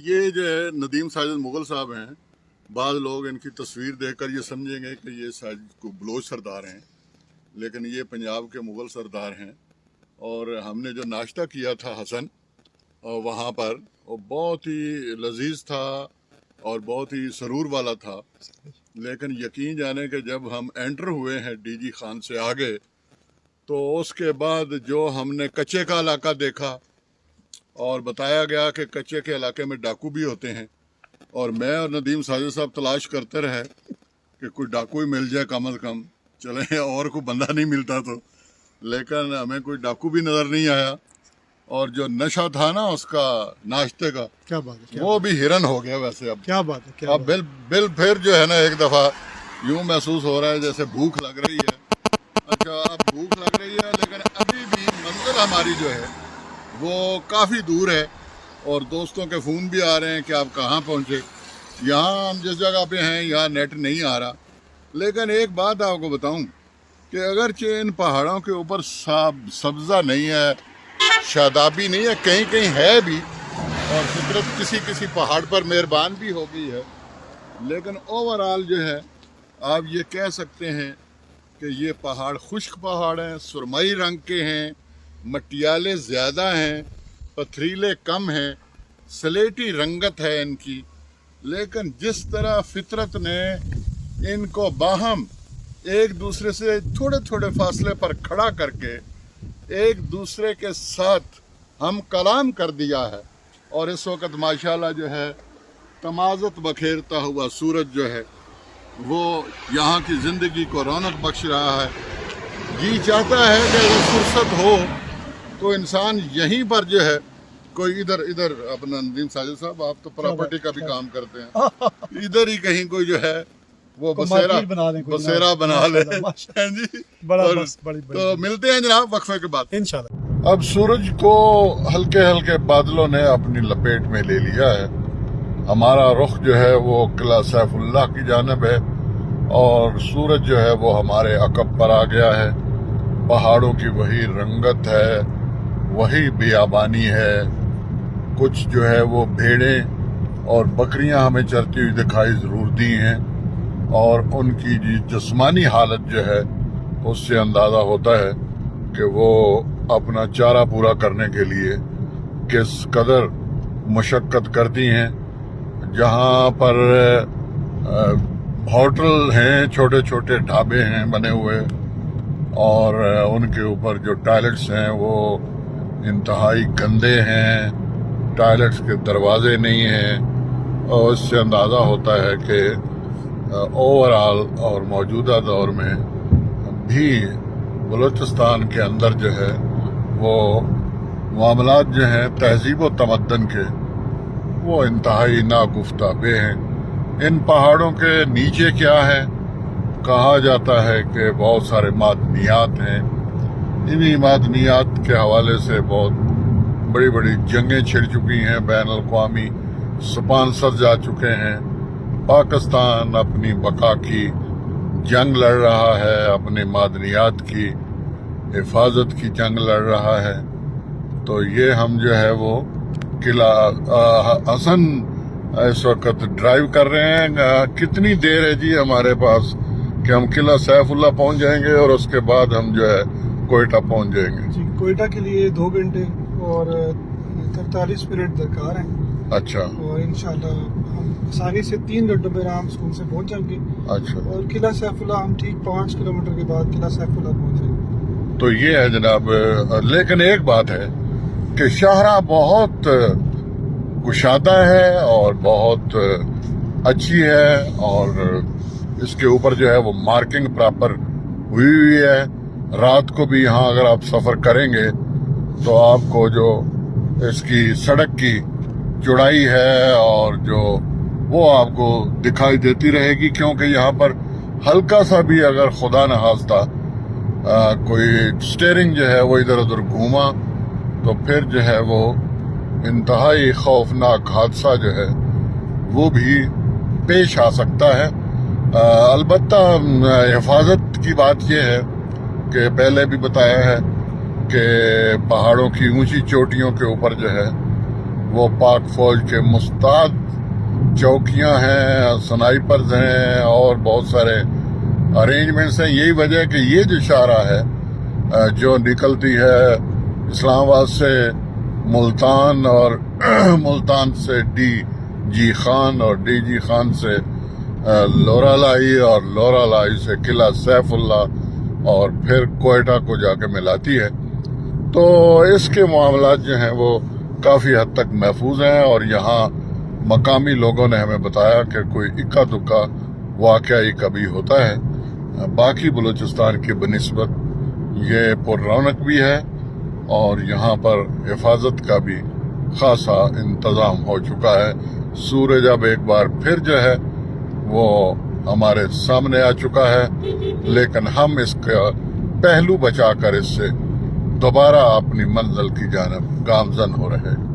ये जो है नदीम साजिद मुगल साहब हैं। बाद लोग इनकी तस्वीर देखकर ये समझेंगे कि ये साजिद को बलोच सरदार हैं, लेकिन ये पंजाब के मुगल सरदार हैं। और हमने जो नाश्ता किया था हसन और वहाँ पर वो बहुत ही लजीज था और बहुत ही सरूर वाला था। लेकिन यकीन जाने कि जब हम एंटर हुए हैं डीजी खान से आगे, तो उसके बाद जो हमने कच्चे का इलाका देखा और बताया गया कि कच्चे के इलाके में डाकू भी होते हैं, और मैं और नदीम साजिद साहब तलाश करते रहे कि कोई डाकू ही मिल जाए कम अज़ कम, चले और कोई बंदा नहीं मिलता तो, लेकिन हमें कोई डाकू भी नज़र नहीं आया। और जो नशा था ना उसका नाश्ते का, क्या बात है, वो भी हिरन हो गया वैसे। अब क्या बात है, क्या अब बिल फिर जो है ना एक दफ़ा यूँ महसूस हो रहा है जैसे भूख लग रही है। अच्छा, अब भूख लग रही है, लेकिन अभी भी मंजिल हमारी जो है वो काफ़ी दूर है और दोस्तों के फ़ोन भी आ रहे हैं कि आप कहाँ पहुँचे। यहाँ हम जिस जगह पे हैं यहाँ नेट नहीं आ रहा। लेकिन एक बात आपको बताऊं कि अगरचे इन पहाड़ों के ऊपर सब्ज़ा नहीं है, शादाबी नहीं है, कहीं कहीं है भी, और फितरत किसी किसी पहाड़ पर मेहरबान भी हो गई है, लेकिन ओवरऑल जो है आप ये कह सकते हैं कि ये पहाड़ खुश्क पहाड़ हैं, सुरमई रंग के हैं, मटियाले ज़्यादा हैं, पथरीले कम हैं, सलेटी रंगत है इनकी। लेकिन जिस तरह फितरत ने इनको बाहम एक दूसरे से थोड़े थोड़े फासले पर खड़ा करके एक दूसरे के साथ हम कलाम कर दिया है, और इस वक्त माशाल्लाह जो है तमाज़त बखेरता हुआ सूरज जो है वो यहाँ की ज़िंदगी को रौनक बख्श रहा है। जी चाहता है कि अगर फुर्सत हो तो इंसान यहीं पर जो है कोई इधर अपना नदीम साजिद साहब, आप तो प्रॉपर्टी का भी काम करते हैं, इधर ही कहीं कोई जो है वो बसेरा बना ले जी। तो मिलते हैं जनाब वक्फे के बाद इंशाल्लाह। अब सूरज को हल्के हल्के बादलों ने अपनी लपेट में ले लिया है। हमारा रुख जो है वो किला सैफुल्लाह की जानिब है और सूरज जो है वो हमारे अकब पर आ गया है। पहाड़ों की वही रंगत है, वही बियाबानी है, कुछ जो है वो भेड़ें और बकरियां हमें चरती हुई दिखाई जरूर दी हैं, और उनकी जिस्मानी हालत जो है उससे अंदाज़ा होता है कि वो अपना चारा पूरा करने के लिए किस कदर मशक्क़त करती हैं। जहाँ पर होटल हैं, छोटे छोटे ढाबे हैं बने हुए, और उनके ऊपर जो टॉयलेट्स हैं वो इंतहाई गंदे हैं, टॉयलेट्स के दरवाजे नहीं हैं, और इससे अंदाज़ा होता है कि ओवरऑल और मौजूदा दौर में भी बलूचिस्तान के अंदर जो है वो मामलात जो हैं तहजीब व तमद्दन के वो इंतहाई नागुफ्ताबे हैं। इन पहाड़ों के नीचे क्या है, कहा जाता है कि बहुत सारे मादनियात हैं। इन्हीं मादनियात के हवाले से बहुत बड़ी बड़ी जंगें छिड़ चुकी हैं, बैनुल अक़वामी स्पॉन्सर जा चुके हैं। पाकिस्तान अपनी बका की जंग लड़ रहा है, अपने मादनियात की हिफाजत की जंग लड़ रहा है। तो ये हम जो है वो किला हसन इस वक्त ड्राइव कर रहे हैं। कितनी देर है जी हमारे पास कि हम किला सैफुल्लाह पहुंच जाएंगे और उसके बाद हम जो है कोयटा पहुंच जाएंगे जी। कोयटा के लिए 2 घंटे और 43 मिनट दरकार है। अच्छा। और इंशाल्लाह हम आसानी से 3 घंटों में आराम स्कूल से पहुंच जाएंगे। अच्छा। और किला सैफुल्लाह हम ठीक 5 किलोमीटर के बाद किला सैफुल्लाह पहुंच जाएंगे। तो ये है जनाब। लेकिन एक बात है कि शाहरा बहुत कुशादा है और बहुत अच्छी है, और इसके ऊपर जो है वो मार्किंग प्रॉपर हुई है। रात को भी यहाँ अगर आप सफ़र करेंगे तो आपको जो इसकी सड़क की चौड़ाई है और जो वो आपको दिखाई देती रहेगी, क्योंकि यहाँ पर हल्का सा भी अगर खुदा न खास्ता कोई स्टीयरिंग जो है वो इधर उधर घूमा तो फिर जो है वो इंतहाई खौफनाक हादसा जो है वो भी पेश आ सकता है। अलबत्ता हिफाजत की बात यह है कि पहले भी बताया है कि पहाड़ों की ऊंची चोटियों के ऊपर जो है وہ پاک فوج کے مستعد چوکیاں ہیں، سنائپرز ہیں اور بہت سارے ارینجمنٹس ہیں. یہی وجہ ہے کہ یہ جو شاہراہ ہے جو نکلتی ہے اسلام آباد سے ملتان اور ملتان سے ڈی جی خان اور ڈی جی خان سے لورالائی اور لورالائی سے قلعہ سیف اللہ اور پھر کوئٹہ کو جا کے ملاتی ہے. تو اس کے معاملات جو ہیں وہ کافی حد تک محفوظ ہیں، اور یہاں مقامی لوگوں نے ہمیں بتایا کہ کوئی اکا دکا واقعہ ہی کبھی ہوتا ہے. باقی بلوچستان کی بنسبت یہ پر رونق بھی ہے، اور یہاں پر حفاظت کا بھی خاصا انتظام ہو چکا ہے. سورج اب ایک بار پھر جو ہے وہ ہمارے سامنے آ چکا ہے، لیکن ہم اس کا پہلو بچا کر اس سے دوبارہ اپنی منزل کی جانب گامزن ہو رہے ہیں.